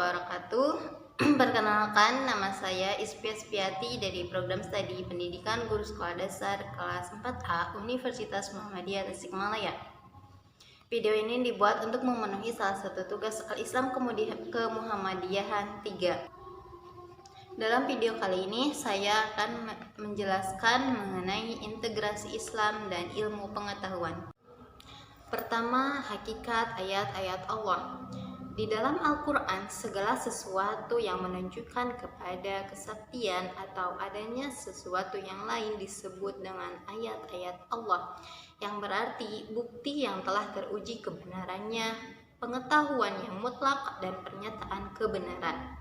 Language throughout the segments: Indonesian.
wabarakatuh. Perkenalkan, nama saya Ispia Spiati dari program studi Pendidikan Guru Sekolah Dasar kelas 4A Universitas Muhammadiyah Tasikmalaya. Video ini dibuat untuk memenuhi salah satu tugas Islam Kemuhammadiyahan 3. Dalam video kali ini saya akan menjelaskan mengenai integrasi Islam dan ilmu pengetahuan. Pertama, hakikat ayat-ayat Allah. Di dalam Al-Quran, segala sesuatu yang menunjukkan kepada kesaktian atau adanya sesuatu yang lain disebut dengan ayat-ayat Allah, yang berarti bukti yang telah teruji kebenarannya, pengetahuan yang mutlak, dan pernyataan kebenaran.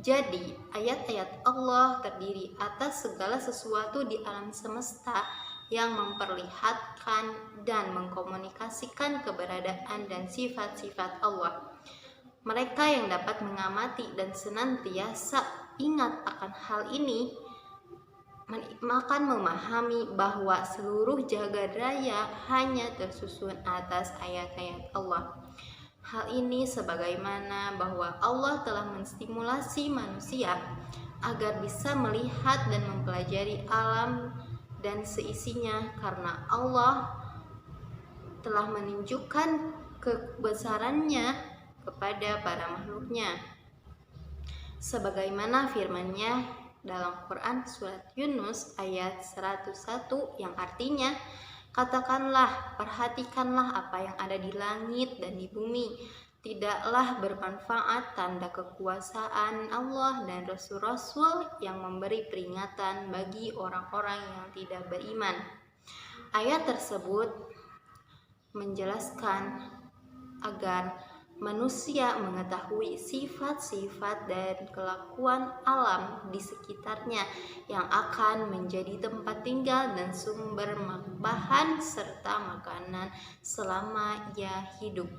Jadi, ayat-ayat Allah terdiri atas segala sesuatu di alam semesta yang memperlihatkan dan mengkomunikasikan keberadaan dan sifat-sifat Allah. Mereka yang dapat mengamati dan senantiasa ingat akan hal ini akan memahami bahwa seluruh jagat raya hanya tersusun atas ayat-ayat Allah. Hal ini sebagaimana bahwa Allah telah menstimulasi manusia agar bisa melihat dan mempelajari alam dan seisinya, karena Allah telah menunjukkan kebesarannya kepada para makhluknya, sebagaimana firman-Nya dalam Quran surat Yunus ayat 101 yang artinya, katakanlah, perhatikanlah apa yang ada di langit dan di bumi, tidaklah bermanfaat tanda kekuasaan Allah dan Rasul-Rasul yang memberi peringatan bagi orang-orang yang tidak beriman. Ayat tersebut menjelaskan agar manusia mengetahui sifat-sifat dan kelakuan alam di sekitarnya yang akan menjadi tempat tinggal dan sumber bahan serta makanan selama ia hidup.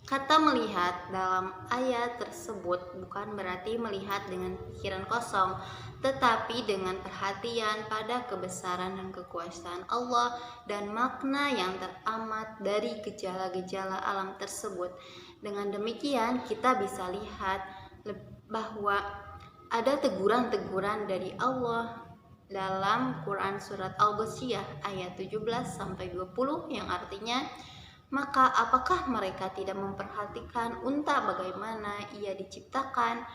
Kata melihat dalam ayat tersebut bukan berarti melihat dengan pikiran kosong, tetapi dengan perhatian pada kebesaran dan kekuasaan Allah dan makna yang teramat dari gejala-gejala alam tersebut. Dengan demikian kita bisa lihat bahwa ada teguran-teguran dari Allah dalam Quran surat Al-Ghasyiyah ayat 17-20 yang artinya, maka apakah mereka tidak memperhatikan unta bagaimana ia diciptakan,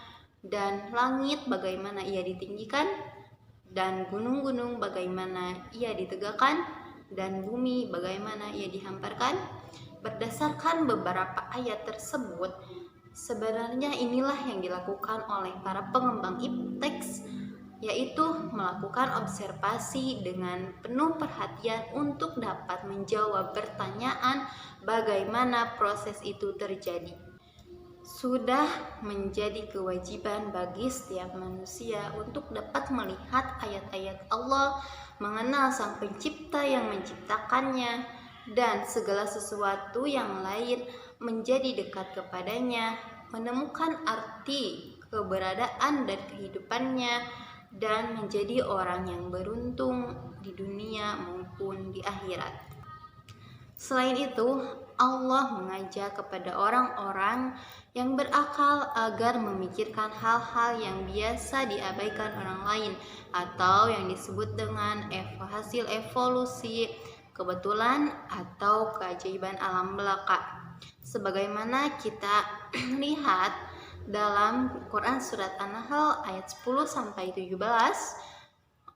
dan langit bagaimana ia ditinggikan, dan gunung-gunung bagaimana ia ditegakkan, dan bumi bagaimana ia dihamparkan? Berdasarkan beberapa ayat tersebut, sebenarnya inilah yang dilakukan oleh para pengembang ipteks, yaitu melakukan observasi dengan penuh perhatian untuk dapat menjawab pertanyaan bagaimana proses itu terjadi. Sudah menjadi kewajiban bagi setiap manusia untuk dapat melihat ayat-ayat Allah, mengenal Sang Pencipta yang menciptakannya, dan segala sesuatu yang lain, menjadi dekat kepadanya, menemukan arti keberadaan dan kehidupannya, dan menjadi orang yang beruntung di dunia maupun di akhirat. Selain itu, Allah mengajak kepada orang-orang yang berakal agar memikirkan hal-hal yang biasa diabaikan orang lain atau yang disebut dengan hasil evolusi, kebetulan, atau keajaiban alam belaka. Sebagaimana kita lihat dalam Quran surat An-Nahl ayat 10-17,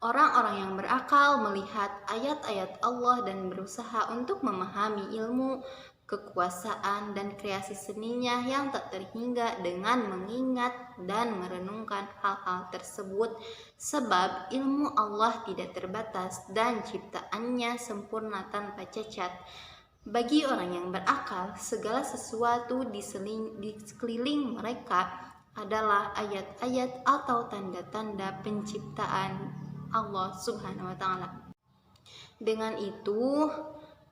orang-orang yang berakal melihat ayat-ayat Allah dan berusaha untuk memahami ilmu, kekuasaan, dan kreasi seninya yang tak terhingga dengan mengingat dan merenungkan hal-hal tersebut, sebab ilmu Allah tidak terbatas dan ciptaannya sempurna tanpa cacat. Bagi orang yang berakal, segala sesuatu di sekeliling mereka adalah ayat-ayat atau tanda-tanda penciptaan Allah Subhanahu wa Ta'ala. Dengan itu,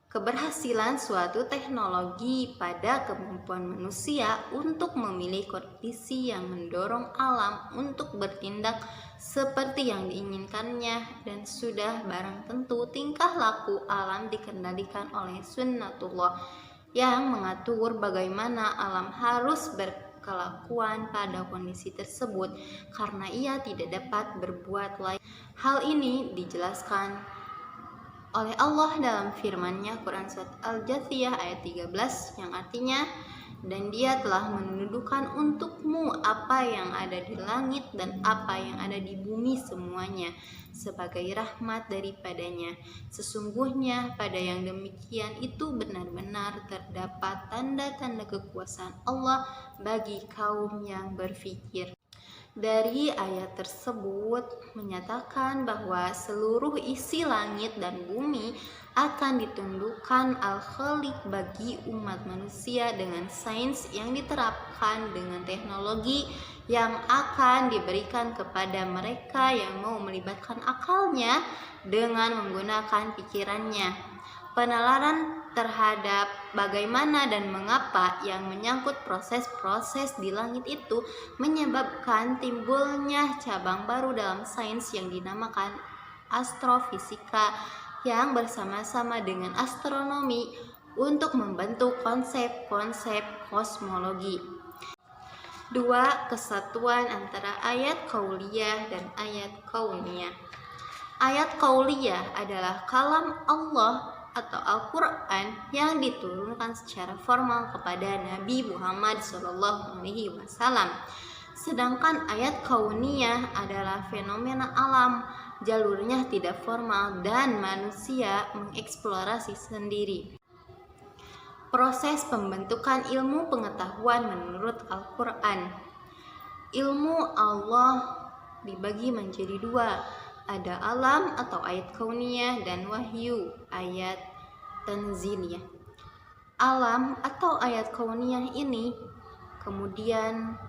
keberhasilan suatu teknologi pada kemampuan manusia untuk memilih kondisi yang mendorong alam untuk bertindak seperti yang diinginkannya, dan sudah barang tentu tingkah laku alam dikendalikan oleh sunnatullah yang mengatur bagaimana alam harus kelakuan pada kondisi tersebut karena ia tidak dapat berbuat lain. Hal ini dijelaskan oleh Allah dalam firman-Nya Quran Surat Al-Jathiyah ayat 13 yang artinya, dan dia telah menundukkan untukmu apa yang ada di langit dan apa yang ada di bumi semuanya sebagai rahmat daripadanya. Sesungguhnya pada yang demikian itu benar-benar terdapat tanda-tanda kekuasaan Allah bagi kaum yang berfikir. Dari ayat tersebut menyatakan bahwa seluruh isi langit dan bumi akan ditundukkan Al-Khaliq bagi umat manusia dengan sains yang diterapkan dengan teknologi yang akan diberikan kepada mereka yang mau melibatkan akalnya dengan menggunakan pikirannya. Penalaran terhadap bagaimana dan mengapa yang menyangkut proses-proses di langit itu menyebabkan timbulnya cabang baru dalam sains yang dinamakan astrofisika yang bersama-sama dengan astronomi untuk membentuk konsep-konsep kosmologi. 2. Kesatuan antara ayat qauliyah dan ayat kauniyah. Ayat qauliyah adalah kalam Allah atau Al-Quran yang diturunkan secara formal kepada Nabi Muhammad SAW. Sedangkan ayat kauniyah adalah fenomena alam, jalurnya tidak formal dan manusia mengeksplorasi sendiri. Proses pembentukan ilmu pengetahuan menurut Al-Quran. Ilmu Allah dibagi menjadi dua. Ada alam atau ayat kauniyah dan wahyu ayat tanziliyah. Alam atau ayat kauniyah ini kemudian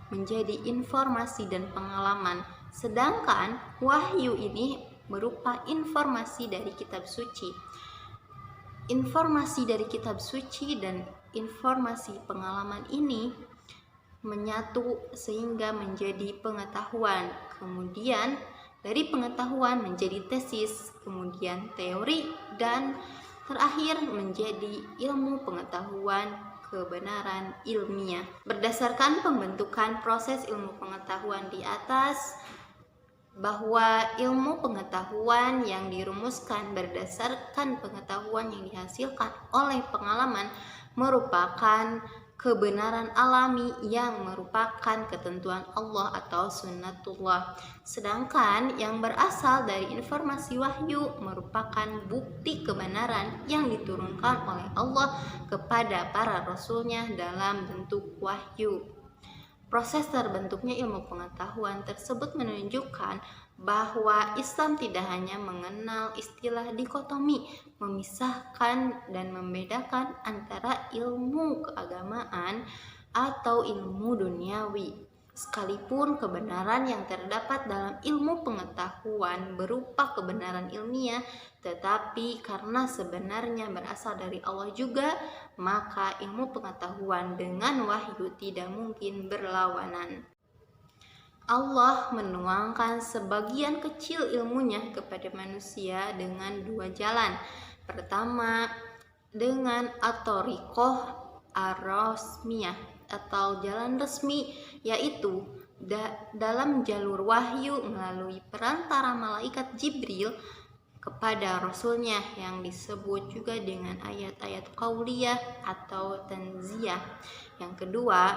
menjadi informasi dan pengalaman, sedangkan wahyu ini berupa informasi dari kitab suci. Informasi dari kitab suci dan informasi pengalaman ini menyatu sehingga menjadi pengetahuan. Kemudian dari pengetahuan menjadi tesis, kemudian teori, dan terakhir menjadi ilmu pengetahuan kebenaran ilmiah. Berdasarkan pembentukan proses ilmu pengetahuan di atas, bahwa ilmu pengetahuan yang dirumuskan berdasarkan pengetahuan yang dihasilkan oleh pengalaman merupakan kebenaran alami yang merupakan ketentuan Allah atau sunnatullah. Sedangkan yang berasal dari informasi wahyu merupakan bukti kebenaran yang diturunkan oleh Allah kepada para rasulnya dalam bentuk wahyu. Proses terbentuknya ilmu pengetahuan tersebut menunjukkan bahwa Islam tidak hanya mengenal istilah dikotomi, memisahkan dan membedakan antara ilmu keagamaan atau ilmu duniawi. Sekalipun kebenaran yang terdapat dalam ilmu pengetahuan berupa kebenaran ilmiah, tetapi karena sebenarnya berasal dari Allah juga, maka ilmu pengetahuan dengan wahyu tidak mungkin berlawanan. Allah menuangkan sebagian kecil ilmunya kepada manusia dengan dua jalan. Pertama, dengan at-thariqah ar-rasmiyah atau jalan resmi, yaitu dalam jalur wahyu melalui perantara malaikat Jibril kepada rasulnya yang disebut juga dengan ayat-ayat qauliyah atau tanziyah. Yang kedua,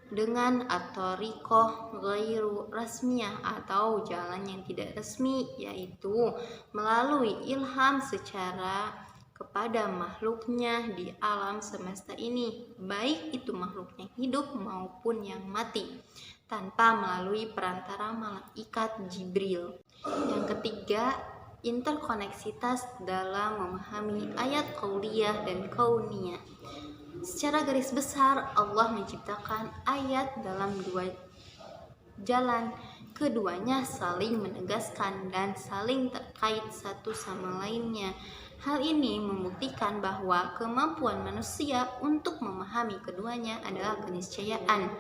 dengan at-thariqah ghairu rasmiyah atau jalan yang tidak resmi, yaitu melalui ilham secara kepada makhluknya di alam semesta ini, baik itu makhluknya hidup maupun yang mati, tanpa melalui perantara malaikat Jibril. Yang ketiga, interkoneksitas dalam memahami ayat qauliyah dan kauniyah. Secara garis besar, Allah menciptakan ayat dalam dua jalan. Keduanya saling menegaskan dan saling terkait satu sama lainnya. Hal ini membuktikan bahwa kemampuan manusia untuk memahami keduanya adalah keniscayaan.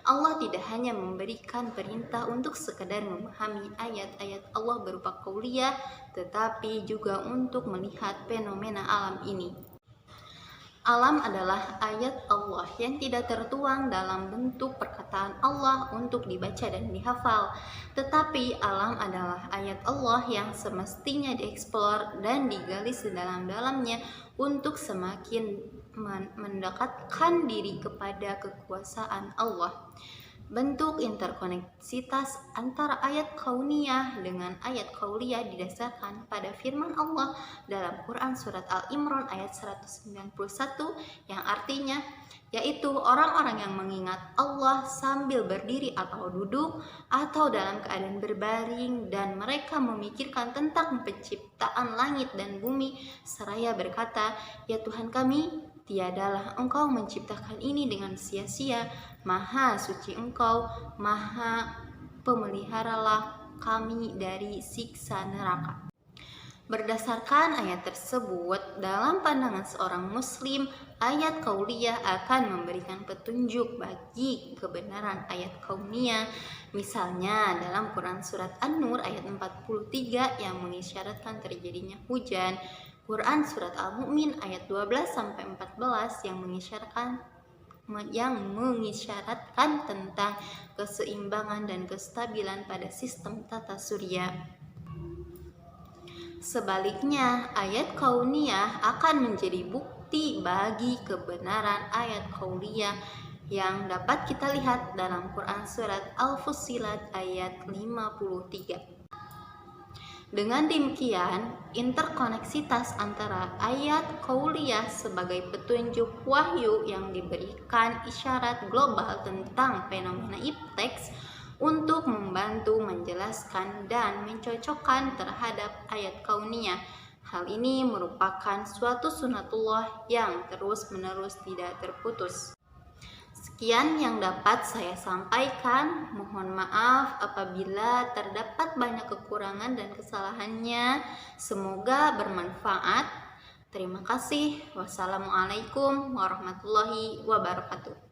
Allah tidak hanya memberikan perintah untuk sekedar memahami ayat-ayat Allah berupa qauliyah, tetapi juga untuk melihat fenomena alam ini. Alam adalah ayat Allah yang tidak tertuang dalam bentuk perkataan Allah untuk dibaca dan dihafal. Tetapi alam adalah ayat Allah yang semestinya dieksplor dan digali sedalam-dalamnya untuk semakin mendekatkan diri kepada kekuasaan Allah. Bentuk interkoneksitas antara ayat kauniyah dengan ayat qauliyah didasarkan pada firman Allah dalam Quran surat Al-Imran ayat 191 yang artinya yaitu orang-orang yang mengingat Allah sambil berdiri atau duduk atau dalam keadaan berbaring, dan mereka memikirkan tentang penciptaan langit dan bumi seraya berkata, "Ya Tuhan kami, tiadalah Engkau menciptakan ini dengan sia-sia. Maha suci Engkau, Maha pemeliharalah kami dari siksa neraka." Berdasarkan ayat tersebut, dalam pandangan seorang muslim, ayat qauliyah akan memberikan petunjuk bagi kebenaran ayat kauniyah. Misalnya dalam Quran surat An-Nur ayat 43 yang mengisyaratkan terjadinya hujan, Quran surat Al-Mu'min ayat 12-14 yang mengisyaratkan tentang keseimbangan dan kestabilan pada sistem tata surya. Sebaliknya, ayat kauniyah akan menjadi bukti bagi kebenaran ayat qauliyah yang dapat kita lihat dalam Quran surat Al-Fussilat ayat 53. Dengan demikian, interkoneksitas antara ayat qauliyah sebagai petunjuk wahyu yang diberikan isyarat global tentang fenomena ipteks untuk membantu menjelaskan dan mencocokkan terhadap ayat kauniyah. Hal ini merupakan suatu sunatullah yang terus-menerus tidak terputus. Sekian yang dapat saya sampaikan. Mohon maaf apabila terdapat banyak kekurangan dan kesalahannya. Semoga bermanfaat. Terima kasih. Wassalamualaikum warahmatullahi wabarakatuh.